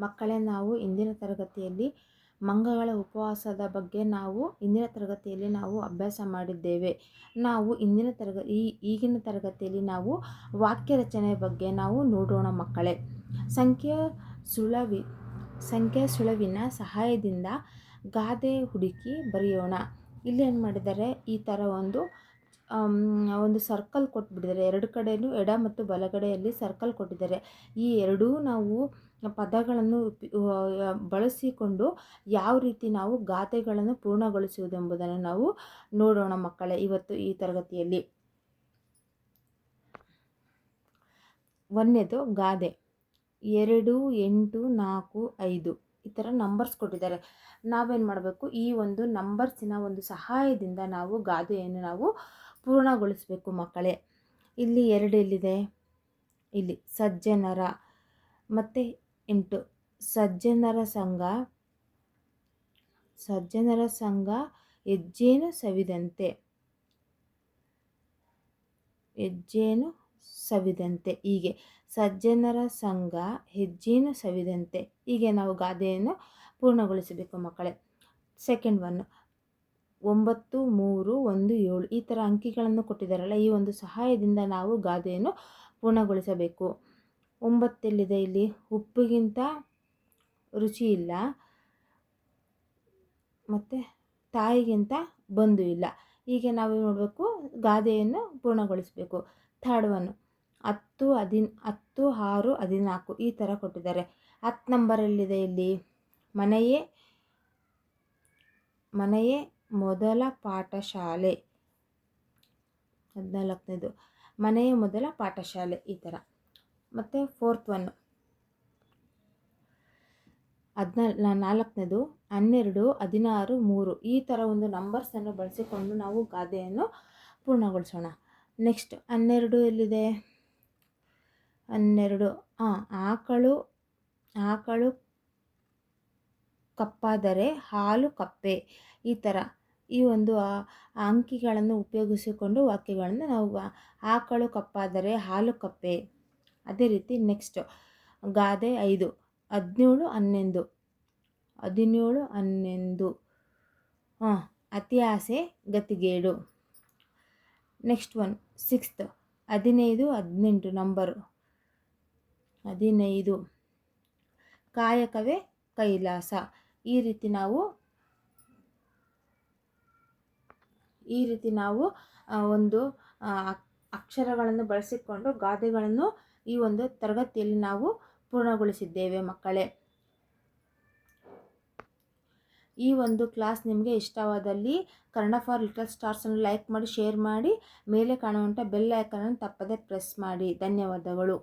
ಮಕ್ಕಳೇ, ನಾವು ಇಂದಿನ ತರಗತಿಯಲ್ಲಿ ಮಂಗಗಳ ಉಪವಾಸದ ಬಗ್ಗೆ ಇಂದಿನ ತರಗತಿಯಲ್ಲಿ ನಾವು ಅಭ್ಯಾಸ ಮಾಡಿದ್ದೇವೆ. ನಾವು ಈಗಿನ ತರಗತಿಯಲ್ಲಿ ನಾವು ವಾಕ್ಯ ರಚನೆ ಬಗ್ಗೆ ನಾವು ನೋಡೋಣ ಮಕ್ಕಳೇ. ಸಂಖ್ಯಾ ಸುಳುವಿನ ಸಹಾಯದಿಂದ ಗಾದೆ ಹುಡುಕಿ ಬರೆಯೋಣ. ಇಲ್ಲಿ ಏನು ಮಾಡಿದ್ದಾರೆ, ಈ ಥರ ಒಂದು ಸರ್ಕಲ್ ಕೊಟ್ಬಿಟ್ಟಿದ್ದಾರೆ. ಎರಡು ಕಡೆಯೂ ಎಡ ಮತ್ತು ಬಲಗಡೆಯಲ್ಲಿ ಸರ್ಕಲ್ ಕೊಟ್ಟಿದ್ದಾರೆ. ಈ ಎರಡೂ ನಾವು ಪದಗಳನ್ನು ಬಳಸಿಕೊಂಡು ಯಾವ ರೀತಿ ನಾವು ಗಾದೆಗಳನ್ನು ಪೂರ್ಣಗೊಳಿಸುವುದೆಂಬುದನ್ನು ನಾವು ನೋಡೋಣ ಮಕ್ಕಳೇ ಇವತ್ತು ಈ ತರಗತಿಯಲ್ಲಿ. ಒಂದನೇದು ಗಾದೆ. 2, 8, 4, 5 ಈ ಥರ ನಂಬರ್ಸ್ ಕೊಟ್ಟಿದ್ದಾರೆ. ನಾವೇನು ಮಾಡಬೇಕು, ಈ ಒಂದು ನಂಬರ್ಸಿನ ಒಂದು ಸಹಾಯದಿಂದ ನಾವು ಗಾದೆಯನ್ನು ನಾವು ಪೂರ್ಣಗೊಳಿಸಬೇಕು ಮಕ್ಕಳೇ. ಇಲ್ಲಿ 2 ಎಲ್ಲಿದೆ, ಇಲ್ಲಿ ಸಜ್ಜನರ ಮತ್ತು 8 ಸಜ್ಜನರ ಸಂಘ ಹೆಜ್ಜೇನು ಸವಿದಂತೆ ಹೀಗೆ ಸಜ್ಜನರ ಸಂಘ ಹೆಜ್ಜೇನು ಸವಿದಂತೆ ಹೀಗೆ ನಾವು ಗಾದೆಯನ್ನು ಪೂರ್ಣಗೊಳಿಸಬೇಕು ಮಕ್ಕಳೇ. ಸೆಕೆಂಡ್ 9, 3, 1, 7 ಈ ಥರ ಅಂಕಿಗಳನ್ನು ಕೊಟ್ಟಿದ್ದಾರಲ್ಲ, ಈ ಒಂದು ಸಹಾಯದಿಂದ ನಾವು ಗಾದೆಯನ್ನು ಪೂರ್ಣಗೊಳಿಸಬೇಕು. 9 ಎಲ್ಲಿದೆ, ಇಲ್ಲಿ ಉಪ್ಪಿಗಿಂತ ರುಚಿ ಇಲ್ಲ ಮತ್ತು ತಾಯಿಗಿಂತ ಬಂಧು ಇಲ್ಲ. ಹೀಗೆ ನಾವು ನೋಡಬೇಕು, ಗಾದೆಯನ್ನು ಪೂರ್ಣಗೊಳಿಸಬೇಕು. ಥರ್ಡ್ 10, 6, 14 ಈ ಥರ ಕೊಟ್ಟಿದ್ದಾರೆ. 10 ನಂಬರ್ ಎಲ್ಲಿದೆ, ಇಲ್ಲಿ ಮನೆಯೇ ಮೊದಲ ಪಾಠಶಾಲೆ. 14ನೇದು ಮನೆಯೇ ಮೊದಲ ಪಾಠಶಾಲೆ ಈ ಥರ. ಮತ್ತು 4th 4ನೇದು 12, 16, 3 ಈ ಥರ ಒಂದು ನಂಬರ್ಸನ್ನು ಬಳಸಿಕೊಂಡು ನಾವು ಗಾದೆಯನ್ನು ಪೂರ್ಣಗೊಳಿಸೋಣ. ನೆಕ್ಸ್ಟ್ 12 ಎಲ್ಲಿದೆ, 12 ಆಕಳು ಕಪ್ಪಾದರೆ ಹಾಲು ಕಪ್ಪೆ ಈ ಥರ ಈ ಒಂದು ಅಂಕಿಗಳನ್ನು ಉಪಯೋಗಿಸಿಕೊಂಡು ವಾಕ್ಯಗಳನ್ನು ನಾವು ಆಕಳು ಕಪ್ಪಾದರೆ ಹಾಲು ಕಪ್ಪೆ. ಅದೇ ರೀತಿ ನೆಕ್ಸ್ಟ್ ಗಾದೆ 5, 17, 11 ಅತಿ ಆಸೆ ಗತಿಗೇಡು. ನೆಕ್ಸ್ಟ್ 6th 15, 18 ನಂಬರು 15 ಕಾಯಕವೇ ಕೈಲಾಸ. ಈ ರೀತಿ ನಾವು ಒಂದು ಅಕ್ಷರಗಳನ್ನು ಬಳಸಿಕೊಂಡು ಗಾದೆಗಳನ್ನು ಈ ಒಂದು ತರಗತಿಯಲ್ಲಿ ನಾವು ಪೂರ್ಣಗೊಳಿಸಿದ್ದೇವೆ ಮಕ್ಕಳೇ. ಈ ಒಂದು ಕ್ಲಾಸ್ ನಿಮಗೆ ಇಷ್ಟವಾದಲ್ಲಿ ಕನ್ನಡ ಫಾರ್ ಲಿಟಲ್ ಸ್ಟಾರ್ಸನ್ನು ಲೈಕ್ ಮಾಡಿ, ಶೇರ್ ಮಾಡಿ, ಮೇಲೆ ಕಾಣುವಂಥ ಬೆಲ್ ಐಕಾನನ್ನು ತಪ್ಪದೇ ಪ್ರೆಸ್ ಮಾಡಿ. ಧನ್ಯವಾದಗಳು.